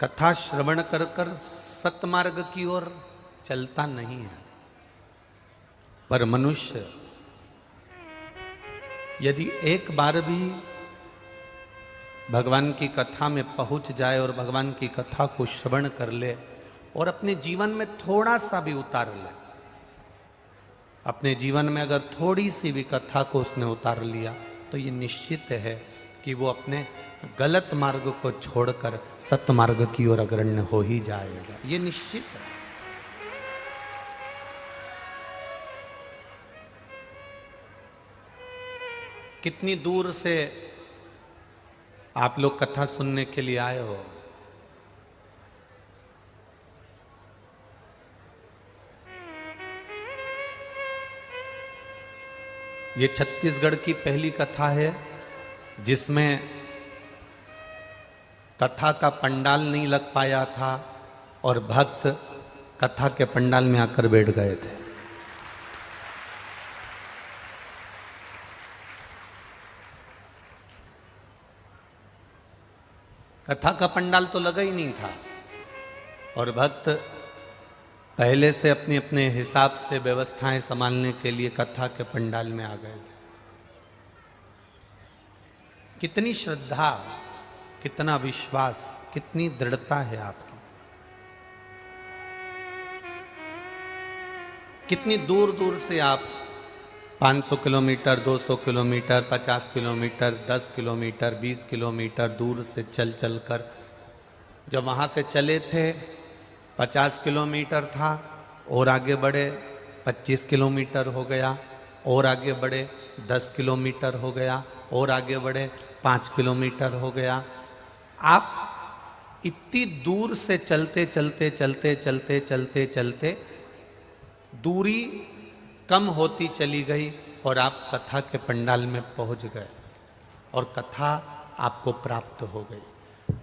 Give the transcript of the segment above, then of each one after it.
कथा श्रवण कर कर सतमार्ग की ओर चलता नहीं है। पर मनुष्य यदि एक बार भी भगवान की कथा में पहुंच जाए और भगवान की कथा को श्रवण कर ले और अपने जीवन में थोड़ा सा भी उतार ले, अपने जीवन में अगर थोड़ी सी भी कथा को उसने उतार लिया तो ये निश्चित है कि वो अपने गलत मार्ग को छोड़कर सतमार्ग की ओर अग्रण्य हो ही जाएगा। ये निश्चित है। कितनी दूर से आप लोग कथा सुनने के लिए आए हो? ये छत्तीसगढ़ की पहली कथा है जिसमें कथा का पंडाल नहीं लग पाया था और भक्त कथा के पंडाल में आकर बैठ गए थे। कथा का पंडाल तो लगा ही नहीं था और भक्त पहले से अपने अपने हिसाब से व्यवस्थाएं संभालने के लिए कथा के पंडाल में आ गए थे। कितनी श्रद्धा, कितना विश्वास, कितनी दृढ़ता है आपकी। कितनी दूर दूर से आप 500 kilometre, 200 kilometre, 50 kilometre, 10 kilometre, 20 kilometre दूर से चल चल कर, जब वहाँ से चले थे 50 किलोमीटर था और आगे बढ़े 25 किलोमीटर हो गया और आगे बढ़े 10 किलोमीटर हो गया और आगे बढ़े 5 किलोमीटर हो गया। आप इतनी दूर से चलते चलते चलते चलते चलते चलते दूरी कम होती चली गई और आप कथा के पंडाल में पहुंच गए और कथा आपको प्राप्त हो गई।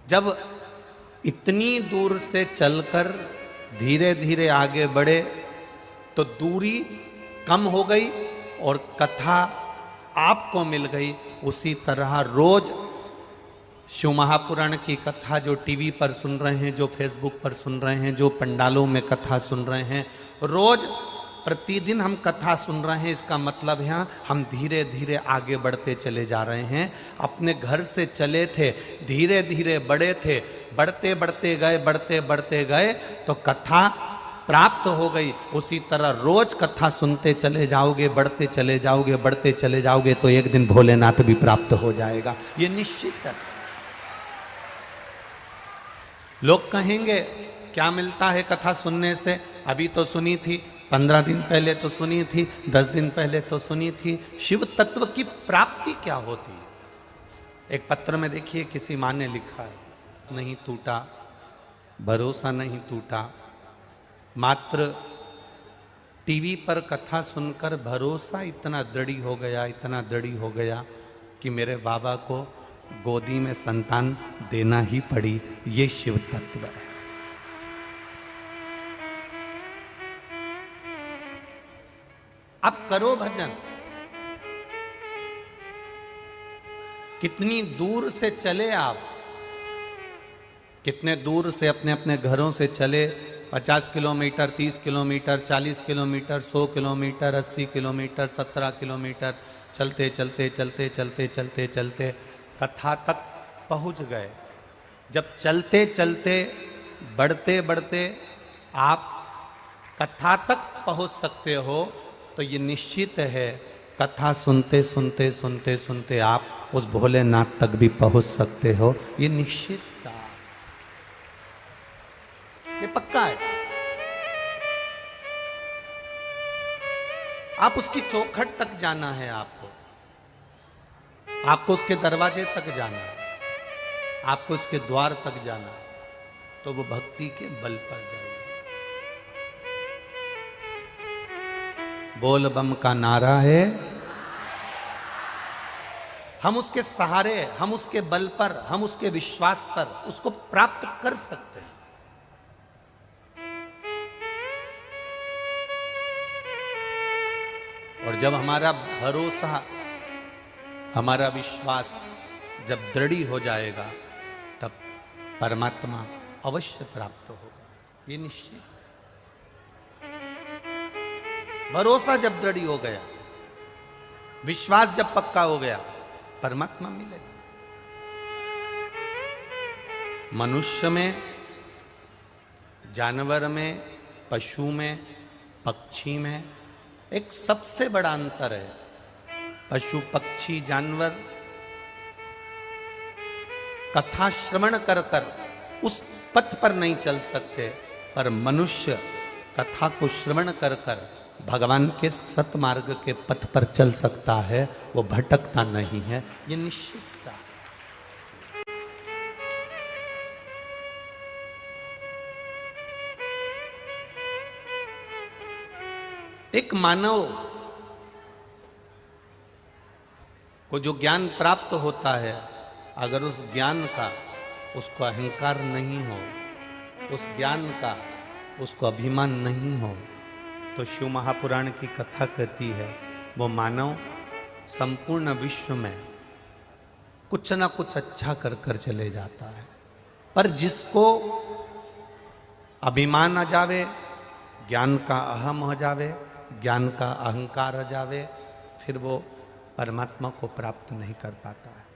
जब इतनी दूर से चलकर धीरे धीरे आगे बढ़े तो दूरी कम हो गई और कथा आपको मिल गई। उसी तरह रोज शिव महापुराण की कथा जो टीवी पर सुन रहे हैं, जो फेसबुक पर सुन रहे हैं, जो पंडालों में कथा सुन रहे हैं, रोज प्रतिदिन हम कथा सुन रहे हैं, इसका मतलब है हम धीरे धीरे आगे बढ़ते चले जा रहे हैं। अपने घर से चले थे, धीरे धीरे बढ़े थे, बढ़ते बढ़ते गए, बढ़ते बढ़ते गए तो कथा प्राप्त हो गई। उसी तरह रोज कथा सुनते चले जाओगे, बढ़ते चले जाओगे, बढ़ते चले जाओगे तो एक दिन भोलेनाथ भी प्राप्त हो जाएगा। ये निश्चित है। लोग कहेंगे क्या मिलता है कथा सुनने से? अभी तो सुनी थी, 15 दिन पहले तो सुनी थी, 10 दिन पहले तो सुनी थी। शिव तत्व की प्राप्ति क्या होती है? एक पत्र में देखिए किसी माँ ने लिखा है, नहीं टूटा भरोसा, नहीं टूटा, मात्र टीवी पर कथा सुनकर भरोसा इतना दृढ़ हो गया, इतना दृढ़ हो गया कि मेरे बाबा को गोदी में संतान देना ही पड़ी। ये शिव तत्व है। अब करो भजन। कितनी दूर से चले आप, कितने दूर से अपने अपने घरों से चले, 50 kilometre, 30 kilometre, 40 kilometre, 100 kilometre, 80 kilometre, 17 kilometre चलते चलते चलते चलते चलते चलते कथा तक पहुंच गए। जब चलते चलते बढ़ते बढ़ते आप कथा तक पहुंच सकते हो तो ये निश्चित है कथा सुनते सुनते सुनते सुनते आप उस भोलेनाथ तक भी पहुंच सकते हो। ये निश्चित था, ये पक्का है। आप उसकी चौखट तक जाना है, आपको उसके दरवाजे तक जाना है, आपको उसके द्वार तक जाना है, तो वो भक्ति के बल पर जाए। बोल बम का नारा है, हम उसके सहारे, हम उसके बल पर, हम उसके विश्वास पर उसको प्राप्त कर सकते हैं। और जब हमारा भरोसा, हमारा विश्वास जब दृढ़ हो जाएगा तब परमात्मा अवश्य प्राप्त होगा, ये निश्चित। भरोसा जब दृढ़ हो गया, विश्वास जब पक्का हो गया, परमात्मा मिलेगा। मनुष्य में, जानवर में, पशु में, पक्षी में एक सबसे बड़ा अंतर है। पशु, पक्षी, जानवर कथा श्रवण कर कर उस पथ पर नहीं चल सकते, पर मनुष्य कथा को श्रवण कर कर भगवान के सतमार्ग के पथ पर चल सकता है, वो भटकता नहीं है, ये निश्चितता। एक मानव को जो ज्ञान प्राप्त होता है, अगर उस ज्ञान का उसको अहंकार नहीं हो, उस ज्ञान का उसको अभिमान नहीं हो, तो शिव महापुराण की कथा कहती है वो मानव संपूर्ण विश्व में कुछ ना कुछ अच्छा कर कर चले जाता है। पर जिसको अभिमान आ जावे, ज्ञान का अहम हो जावे, ज्ञान का अहंकार आ जावे, फिर वो परमात्मा को प्राप्त नहीं कर पाता है।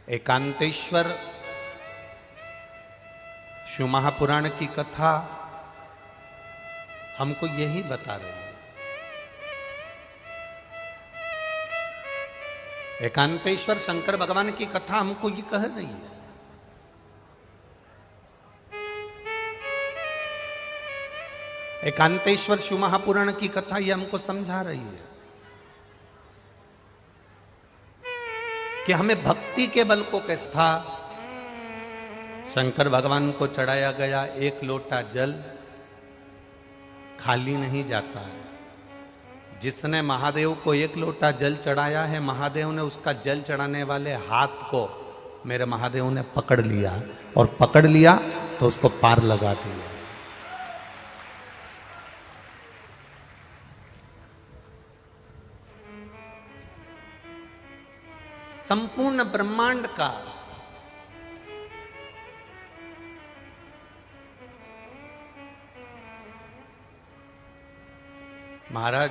एकांतेश्वर शिव महापुराण की कथा हमको यही बता रही है। एकांतेश्वर शंकर भगवान की कथा हमको ये कह रही है। एकांतेश्वर शिव महापुराण की कथा ये हमको समझा रही है कि हमें भक्ति के बल को कैसे था। शंकर भगवान को चढ़ाया गया एक लोटा जल खाली नहीं जाता है। जिसने महादेव को एक लोटा जल चढ़ाया है, महादेव ने उसका जल चढ़ाने वाले हाथ को मेरे महादेव ने पकड़ लिया, और पकड़ लिया तो उसको पार लगा दिया। संपूर्ण ब्रह्मांड का महाराज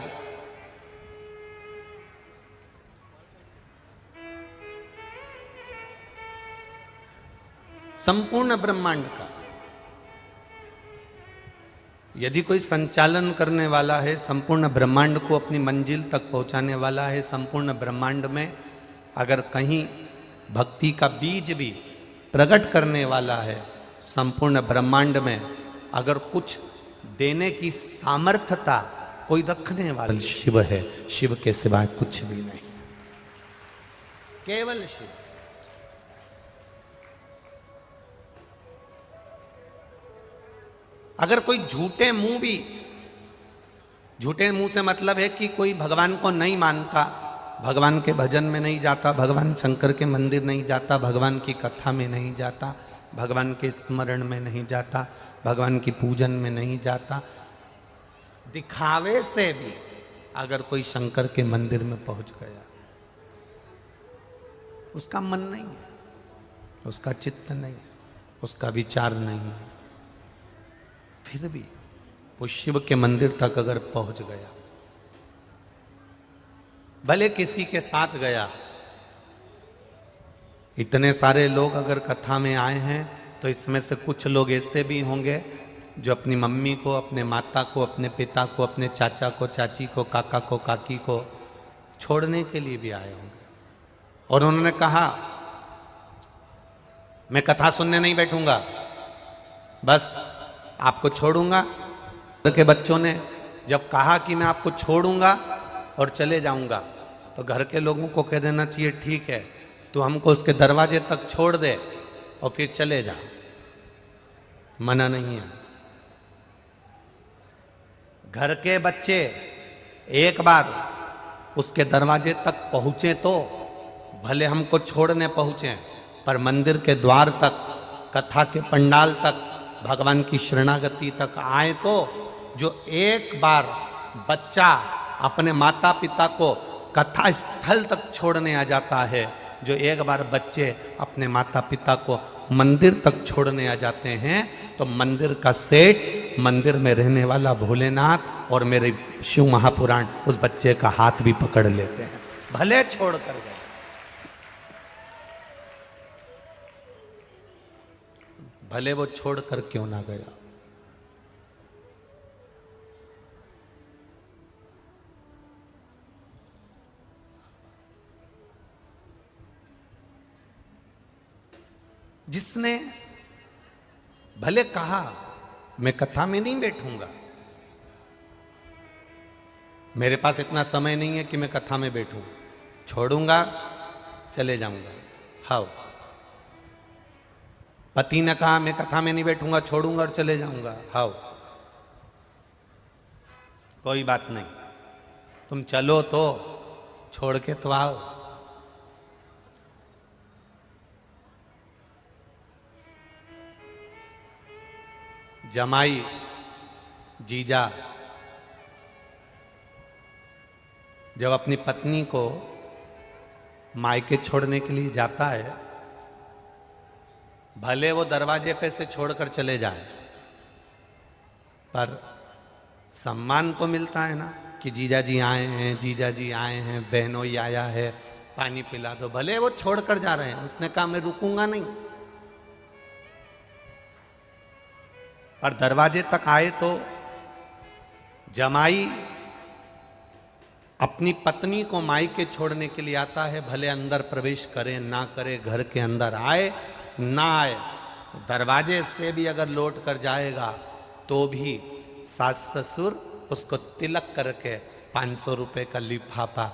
संपूर्ण ब्रह्मांड का यदि कोई संचालन करने वाला है, संपूर्ण ब्रह्मांड को अपनी मंजिल तक पहुंचाने वाला है, संपूर्ण ब्रह्मांड में अगर कहीं भक्ति का बीज भी प्रकट करने वाला है, संपूर्ण ब्रह्मांड में अगर कुछ देने की सामर्थ्यता कोई रखने वाला शिव है। शिव के सिवाय कुछ भी नहीं, केवल शिव। अगर कोई झूठे मुंह से मतलब है कि कोई भगवान को नहीं मानता, भगवान के भजन में नहीं जाता, भगवान शंकर के मंदिर नहीं जाता, भगवान की कथा में नहीं जाता, भगवान के स्मरण में नहीं जाता, भगवान की पूजन में नहीं जाता, दिखावे से भी अगर कोई शंकर के मंदिर में पहुंच गया, उसका मन नहीं है, उसका चित्त नहीं है, उसका विचार नहीं है, फिर भी वो शिव के मंदिर तक अगर पहुंच गया, भले किसी के साथ गया, इतने सारे लोग अगर कथा में आए हैं तो इसमें से कुछ लोग ऐसे भी होंगे जो अपनी मम्मी को, अपने माता को, अपने पिता को, अपने चाचा को, चाची को, काका को, काकी को छोड़ने के लिए भी आए होंगे, और उन्होंने कहा मैं कथा सुनने नहीं बैठूंगा, बस आपको छोड़ूंगा। घर के बच्चों ने जब कहा कि मैं आपको छोड़ूंगा और चले जाऊंगा, तो घर के लोगों को कह देना चाहिए ठीक है, तो हमको उसके दरवाजे तक छोड़ दे और फिर चले जा, मना नहीं है। घर के बच्चे एक बार उसके दरवाजे तक पहुंचे तो भले हमको छोड़ने पहुंचे, पर मंदिर के द्वार तक, कथा के पंडाल तक, भगवान की शरणागति तक आए तो जो एक बार बच्चा अपने माता पिता को कथा स्थल तक छोड़ने आ जाता है, जो एक बार बच्चे अपने माता पिता को मंदिर तक छोड़ने आ जाते हैं तो मंदिर का सेठ, मंदिर में रहने वाला भोलेनाथ और मेरे शिव महापुराण उस बच्चे का हाथ भी पकड़ लेते हैं, भले छोड़ कर गए। भले वो छोड़ कर क्यों ना गया। जिसने भले कहा मैं कथा में नहीं बैठूंगा, मेरे पास इतना समय नहीं है कि मैं कथा में बैठूं, छोड़ूंगा चले जाऊंगा। हाँ, पति ने कहा मैं कथा में नहीं बैठूंगा, छोड़ूंगा और चले जाऊंगा। हाँ, कोई बात नहीं, तुम चलो तो छोड़ के तो आओ। जमाई जीजा जब अपनी पत्नी को मायके छोड़ने के लिए जाता है, भले वो दरवाजे पे से छोड़कर चले जाए, पर सम्मान तो मिलता है ना कि जीजा जी आए हैं, जीजा जी आए हैं, बहनोई आया है, पानी पिला दो। भले वो छोड़कर जा रहे हैं, उसने कहा मैं रुकूंगा नहीं, और दरवाजे तक आए तो जमाई अपनी पत्नी को मायके छोड़ने के लिए आता है, भले अंदर प्रवेश करे ना करे, घर के अंदर आए ना आए, दरवाजे से भी अगर लौट कर जाएगा तो भी सास ससुर उसको तिलक करके 500 रुपए का लिफाफा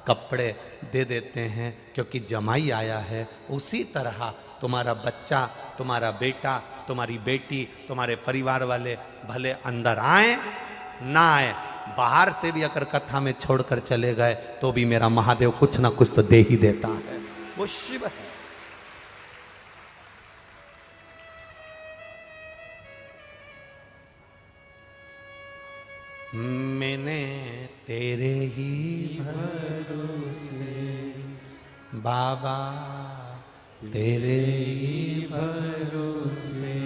कपड़े दे देते हैं, क्योंकि जमाई आया है। उसी तरह तुम्हारा बच्चा, तुम्हारा बेटा, तुम्हारी बेटी, तुम्हारे परिवार वाले भले अंदर आए ना आए, बाहर से भी अगर कथा में छोड़कर चले गए तो भी मेरा महादेव कुछ ना कुछ तो दे ही देता है। वो शिव है। मैंने तेरे ही भरोसे बाबा, तेरे ही भरोसे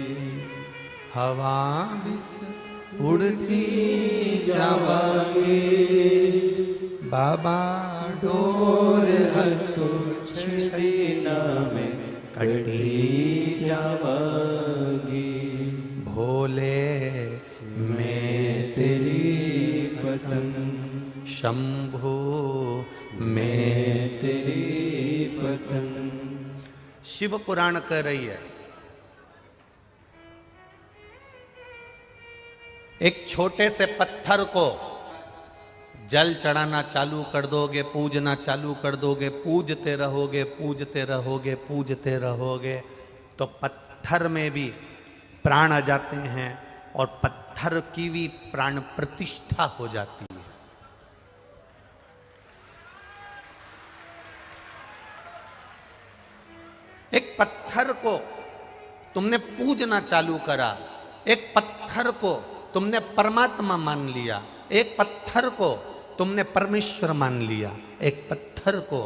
हवा बिच उड़ती जावांगे बाबा, डोर हतो छड़ीना में कटी जावांगी। भोले मैं तेरी पतंग, शंभो मैं तेरी पतंग। शिव पुराण कह रही है, एक छोटे से पत्थर को जल चढ़ाना चालू कर दोगे, पूजना चालू कर दोगे, पूजते रहोगे, पूजते रहोगे, पूजते रहोगे, तो पत्थर में भी प्राण आ जाते हैं और पत्थर की भी प्राण प्रतिष्ठा हो जाती है। एक पत्थर को तुमने पूजना चालू करा, एक पत्थर को तुमने परमात्मा मान लिया, एक पत्थर को तुमने परमेश्वर मान लिया, एक पत्थर को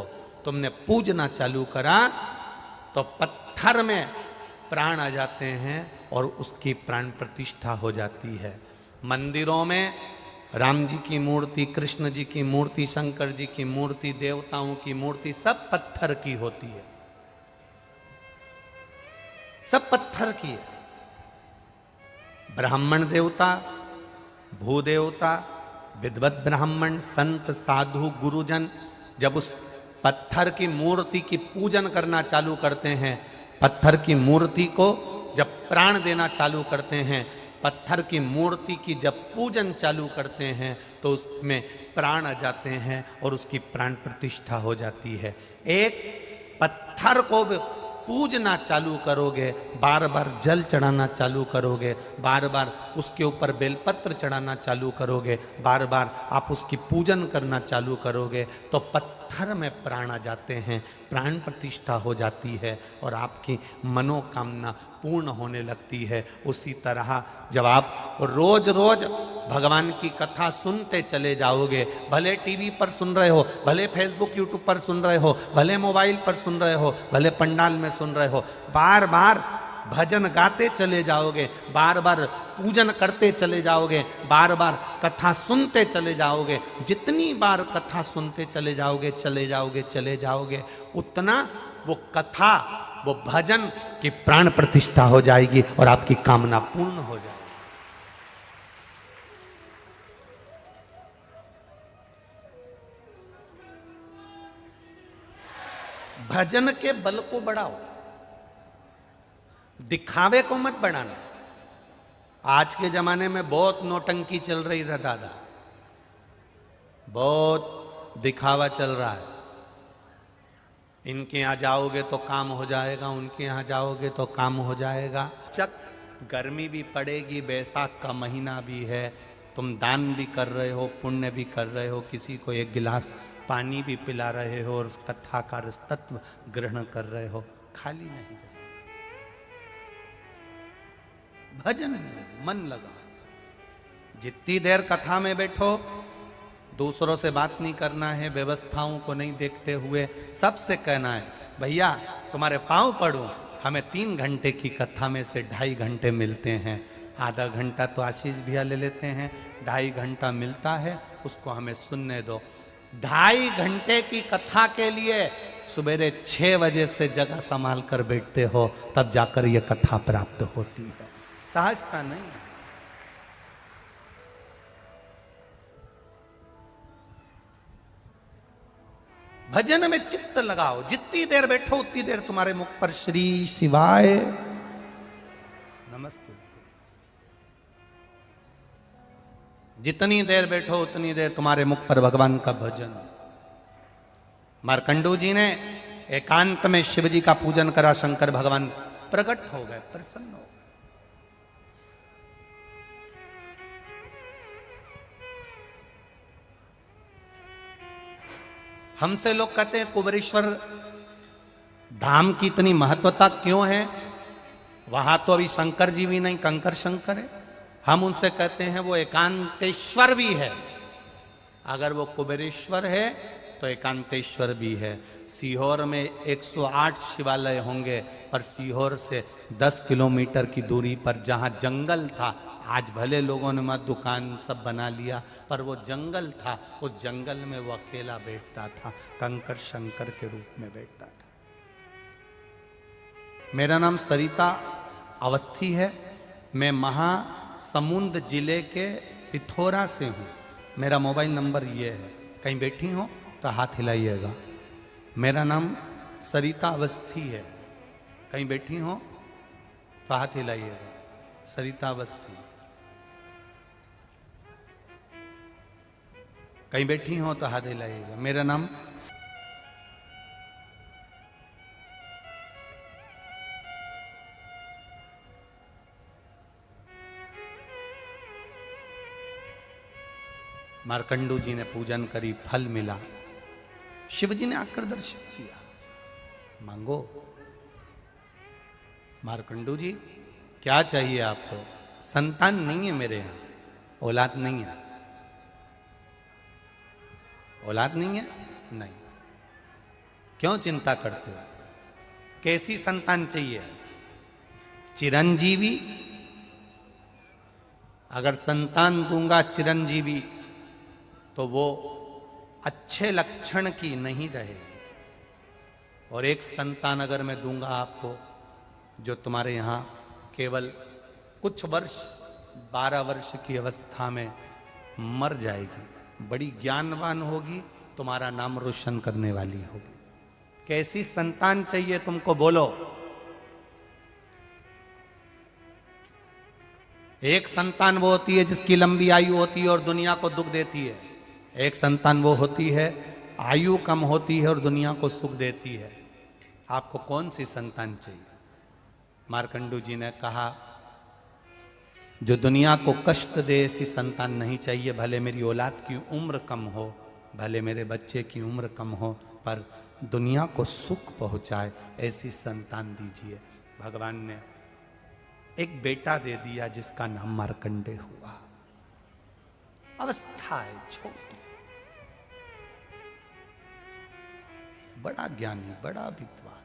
तुमने पूजना चालू करा, तो पत्थर में प्राण आ जाते हैं और उसकी प्राण प्रतिष्ठा हो जाती है। मंदिरों में राम जी की मूर्ति, कृष्ण जी की मूर्ति, शंकर जी की मूर्ति, देवताओं की मूर्ति सब पत्थर की होती है, सब पत्थर की है। ब्राह्मण देवता, भूदेवता, विद्वत ब्राह्मण, संत, साधु, गुरुजन जब उस पत्थर की मूर्ति की पूजन करना चालू करते हैं, पत्थर की मूर्ति को जब प्राण देना चालू करते हैं, पत्थर की मूर्ति की जब पूजन चालू करते हैं, तो उसमें प्राण आ जाते हैं और उसकी प्राण प्रतिष्ठा हो जाती है। एक पत्थर को पूजना चालू करोगे, बार बार जल चढ़ाना चालू करोगे, बार बार उसके ऊपर बेलपत्र चढ़ाना चालू करोगे, बार बार आप उसकी पूजन करना चालू करोगे, तो पत्थर पत्थर में प्राण आ जाते हैं, प्राण प्रतिष्ठा हो जाती है और आपकी मनोकामना पूर्ण होने लगती है। उसी तरह जब आप रोज रोज भगवान की कथा सुनते चले जाओगे, भले टीवी पर सुन रहे हो, भले फेसबुक यूट्यूब पर सुन रहे हो, भले मोबाइल पर सुन रहे हो, भले पंडाल में सुन रहे हो, बार बार भजन गाते चले जाओगे, बार बार पूजन करते चले जाओगे, बार बार कथा सुनते चले जाओगे, जितनी बार कथा सुनते चले जाओगे, उतना वो कथा, वो भजन की प्राण प्रतिष्ठा हो जाएगी और आपकी कामना पूर्ण हो जाएगी। भजन के बल को बढ़ाओ, दिखावे को मत बढ़ाना। आज के जमाने में बहुत नौटंकी चल रही है दादा, बहुत दिखावा चल रहा है। इनके यहाँ जाओगे तो काम हो जाएगा, उनके यहाँ जाओगे तो काम हो जाएगा। चक गर्मी भी पड़ेगी, बैसाख का महीना भी है, तुम दान भी कर रहे हो, पुण्य भी कर रहे हो, किसी को एक गिलास पानी भी पिला रहे हो और कथा का तत्व ग्रहण कर रहे हो, खाली नहीं जाए। भजन में मन लगा, जितनी देर कथा में बैठो, दूसरों से बात नहीं करना है, व्यवस्थाओं को नहीं देखते हुए सबसे कहना है, भैया तुम्हारे पांव पड़ूं, हमें 3 घंटे की कथा में से 2.5 घंटे मिलते हैं, आधा घंटा तो आशीष भैया ले लेते हैं, 2.5 घंटा मिलता है, उसको हमें सुनने दो। 2.5 घंटे की कथा के लिए सुबेरे 6 बजे से जगह संभाल कर बैठते हो, तब जाकर यह कथा प्राप्त होती है, सहजता नहीं। भजन में चित्त लगाओ, जितनी देर बैठो उतनी देर तुम्हारे मुख पर श्री शिवाय नमस्ते, जितनी देर बैठो उतनी देर तुम्हारे मुख पर भगवान का भजन। मार्कंडू जी ने एकांत में शिव जी का पूजन करा, शंकर भगवान प्रकट हो गए, प्रसन्न हो गए। हमसे लोग कहते हैं कुबेरेश्वर धाम की इतनी महत्वता क्यों है, वहां तो अभी शंकर जी भी नहीं, कंकर शंकर है। हम उनसे कहते हैं वो एकांतेश्वर भी है, अगर वो कुबेरेश्वर है तो एकांतेश्वर भी है। सीहोर में 108 शिवालय होंगे, पर सीहोर से 10 किलोमीटर की दूरी पर जहाँ जंगल था, आज भले लोगों ने मत दुकान सब बना लिया, पर वो जंगल था, उस जंगल में वो अकेला बैठता था, कंकर शंकर के रूप में बैठता था। मेरा नाम सरिता अवस्थी है, मैं महासमुंद जिले के पिथौरा से हूँ। मेरा मोबाइल नंबर ये है, कहीं बैठी हो तो हाथ हिलाइएगा। मेरा नाम सरिता अवस्थी है, कहीं बैठी हो तो हाथ हिलाइएगा। सरिता अवस्थी, कहीं बैठी हो तो हाथ हिलाइएगा। मेरा नाम मार्कंडू जी ने पूजन करी, फल मिला, शिव जी ने आकर दर्शन किया, मांगो। मार्कंडू जी क्या चाहिए आपको? संतान नहीं है मेरे यहाँ, औलाद नहीं है। औलाद नहीं है? नहीं। क्यों चिंता करते हो? कैसी संतान चाहिए? चिरंजीवी। अगर संतान दूंगा चिरंजीवी तो वो अच्छे लक्षण की नहीं रहेगी, और एक संतान अगर मैं दूंगा आपको जो तुम्हारे यहाँ केवल कुछ वर्ष, 12 वर्ष की अवस्था में मर जाएगी, बड़ी ज्ञानवान होगी, तुम्हारा नाम रोशन करने वाली होगी। कैसी संतान चाहिए तुमको, बोलो। एक संतान वो होती है जिसकी लंबी आयु होती है और दुनिया को दुख देती है। एक संतान वो होती है आयु कम होती है और दुनिया को सुख देती है। आपको कौन सी संतान चाहिए? मार्कंडू जी ने कहा जो दुनिया को कष्ट दे ऐसी संतान नहीं चाहिए, भले मेरी औलाद की उम्र कम हो, भले मेरे बच्चे की उम्र कम हो पर दुनिया को सुख पहुंचाए ऐसी संतान दीजिए। भगवान ने एक बेटा दे दिया जिसका नाम मार्कंडेय हुआ। अवस्था है छोटी, बड़ा ज्ञानी, बड़ा विद्वान।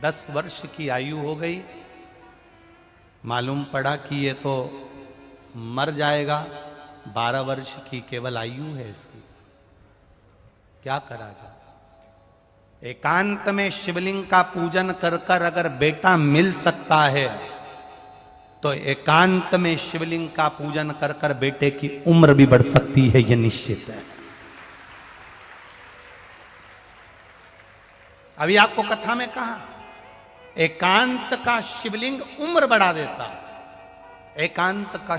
10 वर्ष की आयु हो गई, मालूम पड़ा कि ये तो मर जाएगा। 12 वर्ष की केवल आयु है इसकी, क्या करा जाए। एकांत में शिवलिंग का पूजन कर कर अगर बेटा मिल सकता है तो एकांत में शिवलिंग का पूजन कर कर बेटे की उम्र भी बढ़ सकती है, यह निश्चित है। अभी आपको कथा में कहा एकांत का शिवलिंग उम्र बढ़ा देता, एकांत का